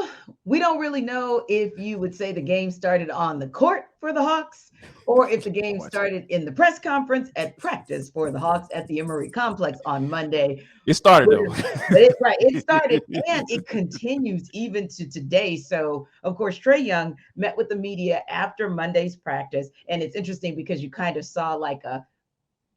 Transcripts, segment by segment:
Well, we don't really know if you would say the game started on the court for the Hawks or if the game Watch it. started in the press conference at practice for the Hawks at the Emory Complex on Monday. It started But though. it started and it continues even to today. So, of course, Trae Young met with the media after Monday's practice. And it's interesting because you kind of saw like a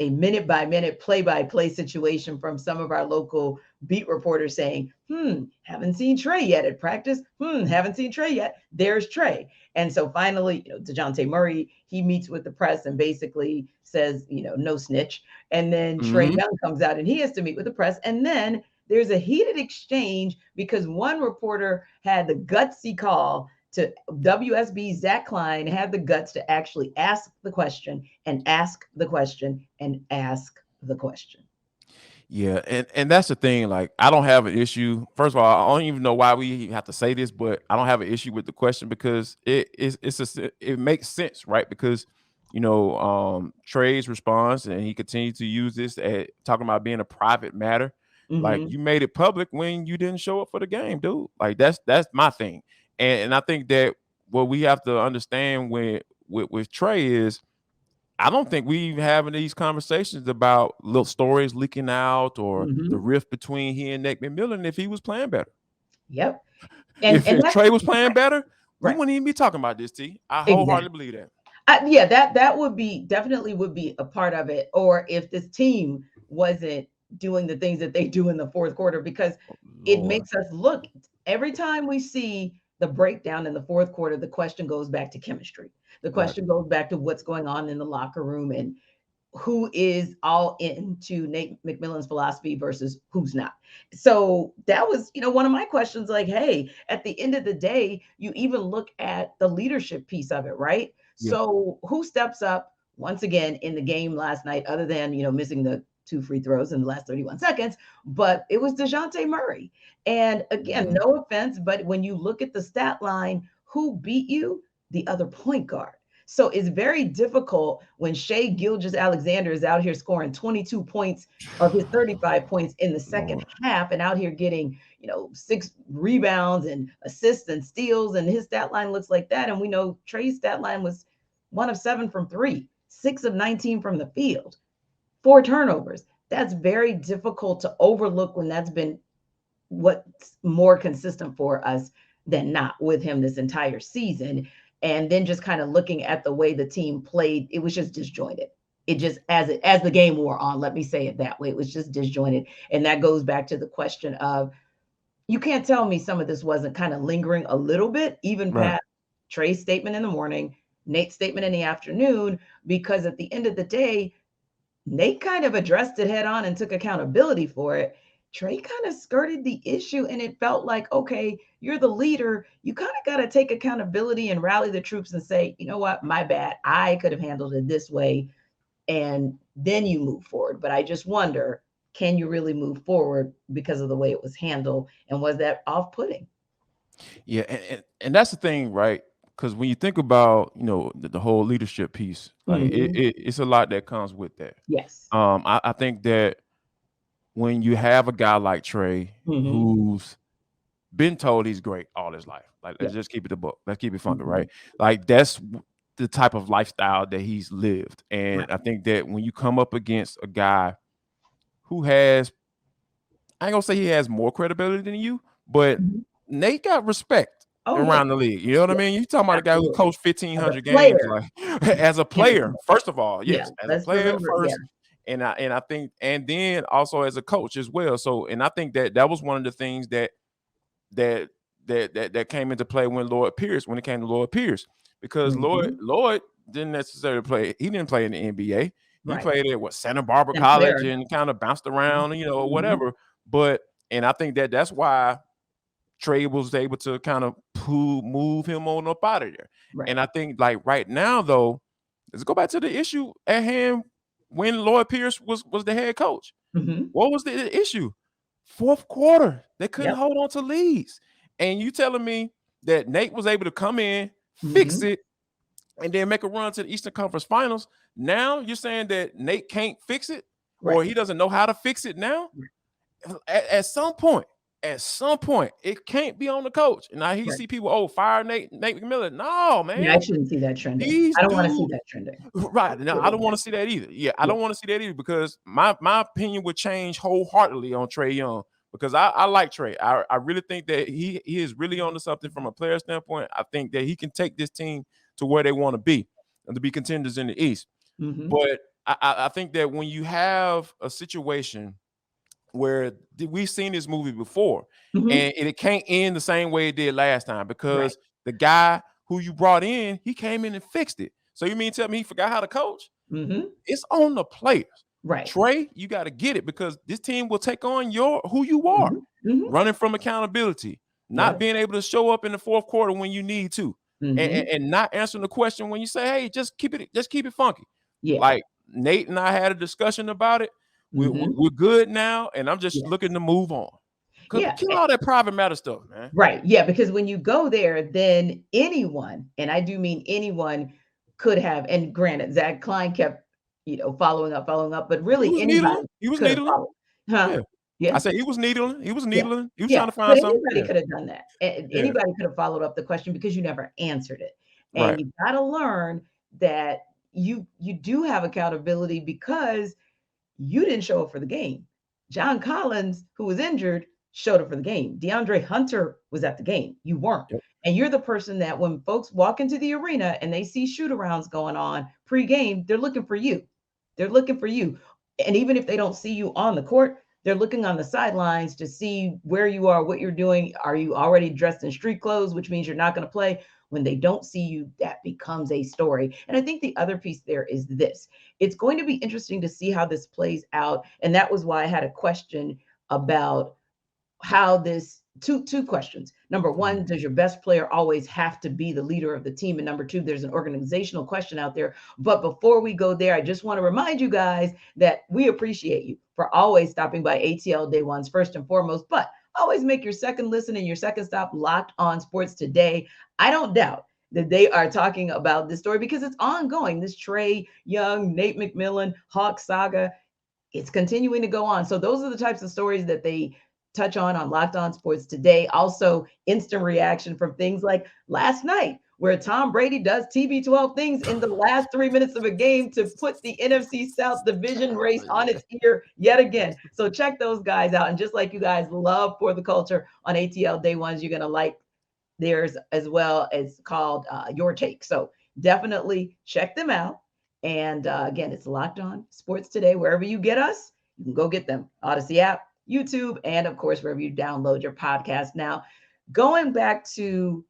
minute by minute, play by play situation from some of our local beat reporters saying, haven't seen Trae yet at practice. Haven't seen Trae yet. There's Trae. And so finally, DeJounte Murray, he meets with the press and basically says, no snitch. And then Trae Hmm. Young comes out and he has to meet with the press. And then there's a heated exchange because one reporter had the gutsy call to WSB. Zach Klein had the guts to actually ask the question and ask the question and ask the question. Yeah, and that's the thing. Like, I don't have an issue. First of all, I don't even know why we have to say this, but I don't have an issue with the question because it makes sense, right? Because Trey's response, and he continued to use this at talking about being a private matter. Like, Mm-hmm. you made it public when you didn't show up for the game, dude. Like, that's my thing, and I think that what we have to understand with Trey is I don't think we even having these conversations about little stories leaking out or the Mm-hmm. rift between he and Nick McMillan if he was playing better. Yep. If, And if that's Trey was playing right. better, we Right. wouldn't even be talking about this, T. I Exactly. wholeheartedly believe that. Yeah, that would be definitely would be a part of it. Or if this team wasn't doing the things that they do in the fourth quarter, because it Lord. makes us look every time we see the breakdown in the fourth quarter, the question goes back to chemistry. The Right. question goes back to what's going on in the locker room and who is all into Nate McMillan's philosophy versus who's not. So that was, one of my questions like, hey, at the end of the day, you even look at the leadership piece of it, right? Yeah. So who steps up once again in the game last night, other than, missing the two free throws in the last 31 seconds, but it was DeJounte Murray. And again, Mhm. no offense, but when you look at the stat line, who beat you? The other point guard. So it's very difficult when Shai Gilgeous-Alexander is out here scoring 22 points of his 35 points in the second Lord. half and out here getting, 6 rebounds and assists and steals. And his stat line looks like that. And we know Trae's stat line was 1 of 7 from three, 6 of 19 from the field, 4 turnovers. That's very difficult to overlook when that's been what's more consistent for us than not with him this entire season. And then just kind of looking at the way the team played, it was just disjointed. It just as the game wore on, let me say it that way, it was just disjointed. And that goes back to the question of you can't tell me some of this wasn't kind of lingering a little bit, even Right. past Trey's statement in the morning, Nate's statement in the afternoon, because at the end of the day, Nate kind of addressed it head on and took accountability for it. Trae kind of skirted the issue and it felt like, okay, you're the leader. You kind of got to take accountability and rally the troops and say, you know what, my bad. I could have handled it this way. And then you move forward. But I just wonder, can you really move forward because of the way it was handled? And was that off putting? Yeah, and that's the thing, right? Because when you think about the whole leadership piece, like Hmm. it's a lot that comes with that. Yes. I think that when you have a guy like Trey Hmm. who's been told he's great all his life. Like, let's Yep. just keep it the book. Let's keep it funky, Hmm. right? Like, that's the type of lifestyle that he's lived. And Right. I think that when you come up against a guy who has, I ain't gonna say he has more credibility than you, but Mhm. Nate got respect Oh, yeah. around the league. You know what I Yeah. mean? You talking about a guy who Absolutely. coached As a 1,500 games, player, like as a and player, first of all, yeah, yes, as a let's player remember. Yeah. first, and I think, and then also as a coach as well. So, and I think that that was one of the things that that came into play when it came to Lloyd Pierce, because Hmm. Lloyd didn't necessarily play. He didn't play in the NBA. He Right. played at Santa Barbara Santa College Clara. and kind of bounced around, or Hmm. whatever. But and I think that that's why Trae was able to kind of move him on up out of there. Right. And I think, like, right now though, let's go back to the issue at hand when Lloyd Pierce was the head coach. Hmm. What was the issue? Fourth quarter, they couldn't Yep. hold on to leads. And you telling me that Nate was able to come in, fix Hmm. it, and then make a run to the Eastern Conference Finals? Now you're saying that Nate can't fix it, or Right. he doesn't know how to fix it now? At some point, at some point, it can't be on the coach. And I hear Right. see people, fire Nate McMillan. No, Yeah, I man. shouldn't see that trending. These I don't want to see dudes, that trending. right. Now, I don't want to see that either. Yeah, I don't want to see that either because my opinion would change wholeheartedly on Trae Young because I like Trae. I really think that he is really onto something from a player standpoint. I think that he can take this team to where they want to be and to be contenders in the East. Mm-hmm. But I think that when you have a situation where we've seen this movie before, Mm-hmm. and it can't end the same way it did last time Right. because the guy who you brought in, he came in and fixed it. So you mean tell me he forgot how to coach? Mm-hmm. It's on the players. Right. Trae, you got to get it because this team will take on who you are, Mm-hmm. Mm-hmm. running from accountability, not Yep. being able to show up in the fourth quarter when you need to, Mm-hmm. and not answering the question when you say, "Hey, just keep it funky." Yeah. Like Nate and I had a discussion about it. Mm-hmm. We're good now, and I'm just Yeah. looking to move on. Yeah. Kill all that private matter stuff, man. Right. Yeah. Because when you go there, then anyone, and I do mean anyone, could have, and granted, Zach Klein kept, following up, but He really was needling. anybody He was could have needling. followed. Huh? Yeah, I Yeah. said he was needling. He was Yeah. needling. He was trying Yeah. to find But something. anybody Yeah, could have done that. yeah, Anybody could have followed up the question because you never answered it. And right. you got to learn that you do have accountability because you didn't show up for the game. John Collins, who was injured, showed up for the game. DeAndre Hunter was at the game. You weren't. Yep. And you're the person that when folks walk into the arena and they see shoot arounds going on pre-game, they're looking for you. They're looking for you. And even if they don't see you on the court, they're looking on the sidelines to see where you are, what you're doing. Are you already dressed in street clothes, which means you're not going to play? When they don't see you, that becomes a story. And I think the other piece there is this: it's going to be interesting to see how this plays out. And that was why I had a question about how this two questions. Number one, does your best player always have to be the leader of the team? And number two, there's an organizational question out there. But before we go there, I just want to remind you guys that we appreciate you for always stopping by ATL Day Ones first and foremost, but always make your second listen and your second stop Locked On Sports Today. I don't doubt that they are talking about this story because it's ongoing. This Trae Young, Nate McMillan, Hawk saga, it's continuing to go on. So those are the types of stories that they touch on Locked On Sports Today. Also, instant reaction from things like last night, where Tom Brady does TB12 things in the last 3 minutes of a game to put the NFC South division race on its ear yet again. So check those guys out. And just like you guys love For the Culture on ATL Day Ones, you're going to like theirs as well. As called Your Take. So definitely check them out. And again, it's Locked On Sports Today. Wherever you get us, you can go get them. Odyssey app, YouTube, and of course, wherever you download your podcast. Now, going back to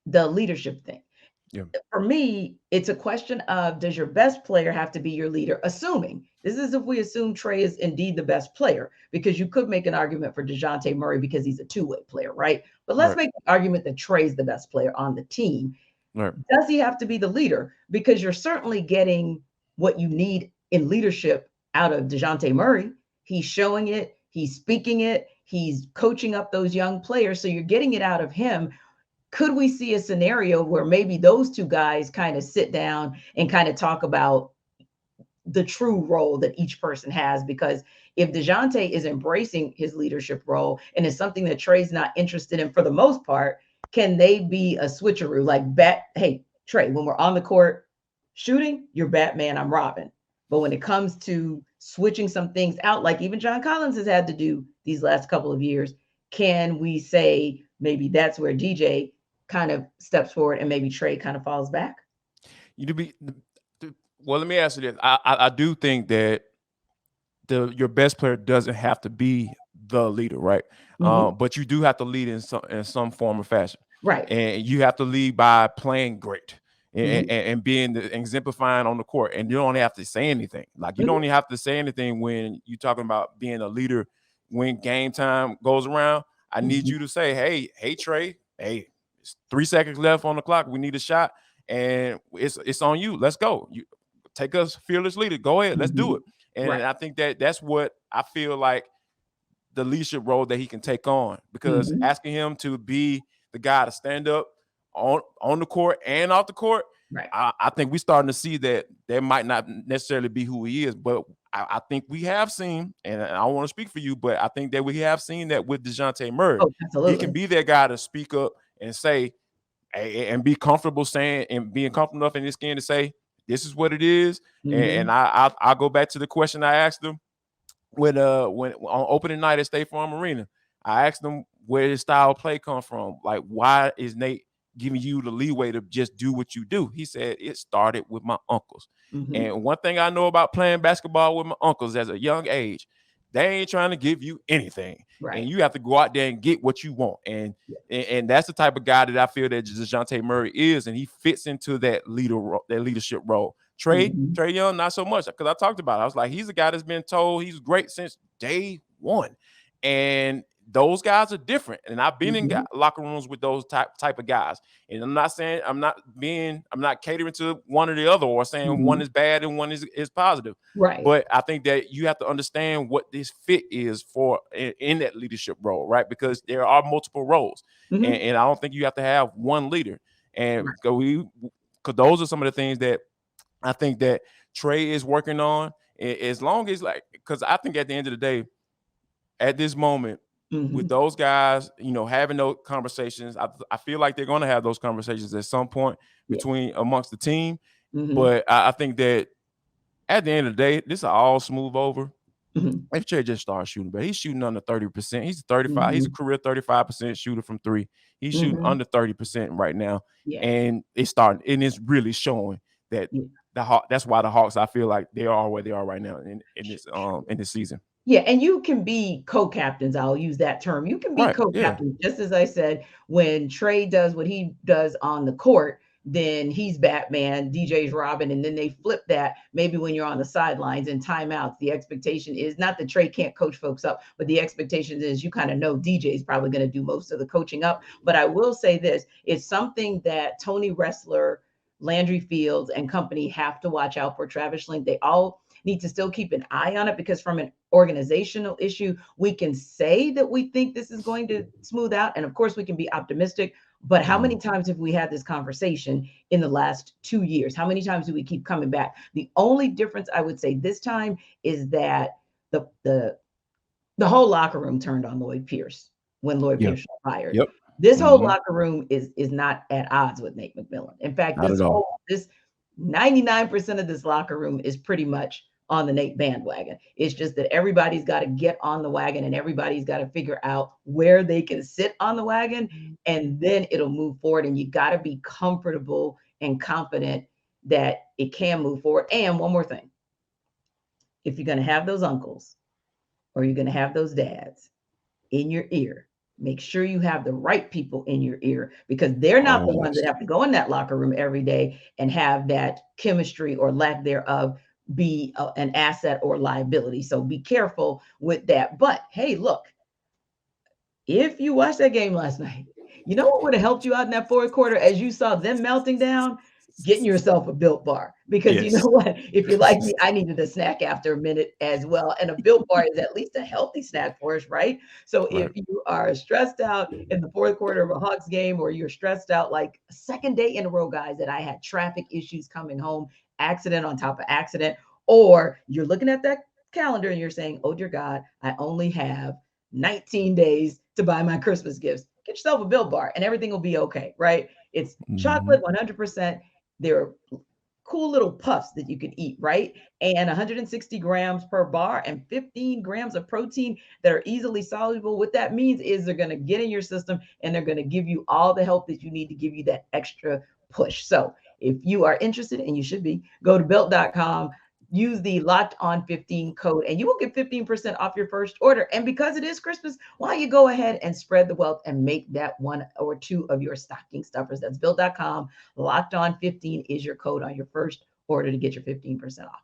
the leadership thing. Yeah. For me, it's a question of, does your best player have to be your leader? Assuming this is if we assume Trae is indeed the best player, because you could make an argument for DeJounte Murray because he's a two-way player, right? But let's make the argument that Trae is the best player on the team. Right. Does he have to be the leader? Because you're certainly getting what you need in leadership out of DeJounte Murray. He's showing it, he's speaking it, he's coaching up those young players. So you're getting it out of him. Could we see a scenario where maybe those two guys kind of sit down and kind of talk about the true role that each person has? Because if DeJounte is embracing his leadership role and it's something that Trae's not interested in for the most part, can they be a switcheroo? Like, hey, Trae, when we're on the court shooting, you're Batman, I'm Robin. But when it comes to switching some things out, like even John Collins has had to do these last couple of years, can we say maybe that's where DJ kind of steps forward and maybe Trae kind of falls back? Well, let me ask you this. I do think that your best player doesn't have to be the leader, right? Mm-hmm. But you do have to lead in some form or fashion, Right. and you have to lead by playing great and, Mm-hmm. and being exemplifying on the court. And you don't have to say anything. Like you don't even have to say anything when you're talking about being a leader. When game time goes around, I need you to say, "Hey, Trae, hey, it's 3 seconds left on the clock. We need a shot, and it's on you. Let's go. You take us fearless leader. Go ahead, let's do it." And Right. I think that's what I feel like the leadership role that he can take on, because asking him to be the guy to stand up on the court and off the court, Right. I think we're starting to see that might not necessarily be who he is. But I think we have seen, and I don't want to speak for you, but I think that we have seen that with DeJounte Murray. Oh, He can absolutely. be that guy to speak up and say, and be comfortable saying and being comfortable enough in his skin to say, this is what it is. And I go back to the question I asked him when on opening night at State Farm Arena. I asked him where his style of play come from. Like, why is Nate giving you the leeway to just do what you do? He said it started with my uncles. And one thing I know about playing basketball with my uncles as a young age, they ain't trying to give you anything. Right. And you have to go out there and get what you want. And that's the type of guy that I feel that DeJounte Murray is, and he fits into that leadership role. Trae Young, not so much, because I talked about it. I was like, he's a guy that's been told he's great since day one. And those guys are different. And I've been in locker rooms with those type of guys. And I'm not saying I'm not catering to one or the other or saying one is bad and one is positive. Right. But I think that you have to understand what this fit is for in that leadership role, right? Because there are multiple roles. And I don't think you have to have one leader. And because those are some of the things that I think that Trae is working on. As long as, like, because I think at the end of the day, at this moment, with those guys, having those conversations, I feel like they're going to have those conversations at some point amongst the team. But I think that at the end of the day, this will all smooth over. If Trae just starts shooting, but he's shooting under 30%. He's 35. He's a career 35% shooter from three. He's shooting under 30% right now, and it's starting, and it's really showing that that's why the Hawks, I feel like they are where they are right now in this season. Yeah, and you can be co-captains. I'll use that term. You can be co-captains, just as I said, when Trae does what he does on the court, then he's Batman, DJ's Robin, and then they flip that maybe when you're on the sidelines and timeouts. The expectation is not that Trae can't coach folks up, but the expectation is you kind of know DJ's probably going to do most of the coaching up. But I will say this, it's something that Tony Ressler, Landry Fields, and company have to watch out for. Travis Schlenk, they all need to still keep an eye on it, because from an organizational issue, we can say that we think this is going to smooth out. And of course, we can be optimistic. But how many times have we had this conversation in the last 2 years? How many times do we keep coming back? The only difference I would say this time is that the whole locker room turned on Lloyd Pierce when Lloyd Pierce was fired. This whole locker room is not at odds with Nate McMillan. In fact, this 99% of this locker room is pretty much on the Nate bandwagon. It's just that everybody's got to get on the wagon, and everybody's got to figure out where they can sit on the wagon, and then it'll move forward. And you got to be comfortable and confident that it can move forward. And one more thing, if you're going to have those uncles or you're going to have those dads in your ear, make sure you have the right people in your ear, because they're not the ones that have to go in that locker room every day and have that chemistry or lack thereof be an asset or liability. So be careful with that. But hey, look, if you watched that game last night, you know what would have helped you out in that fourth quarter as you saw them melting down? Getting yourself a Built Bar, because you know what? If you're like me, I needed a snack after a minute as well. And a Built Bar is at least a healthy snack for us, right? So if you are stressed out in the fourth quarter of a Hawks game, or you're stressed out like a second day in a row, guys, that I had traffic issues coming home, accident on top of accident, or you're looking at that calendar and you're saying, oh dear God, I only have 19 days to buy my Christmas gifts. Get yourself a Built Bar and everything will be okay, right? It's chocolate 100%. They're cool little puffs that you can eat, right? And 160 grams per bar and 15 grams of protein that are easily soluble. What that means is they're going to get in your system and they're going to give you all the help that you need to give you that extra push. So if you are interested, and you should be, go to built.com, use the Locked On 15 code, and you will get 15% off your first order. And because it is Christmas, why don't you go ahead and spread the wealth and make that one or two of your stocking stuffers? That's built.com. Locked On 15 is your code on your first order to get your 15% off.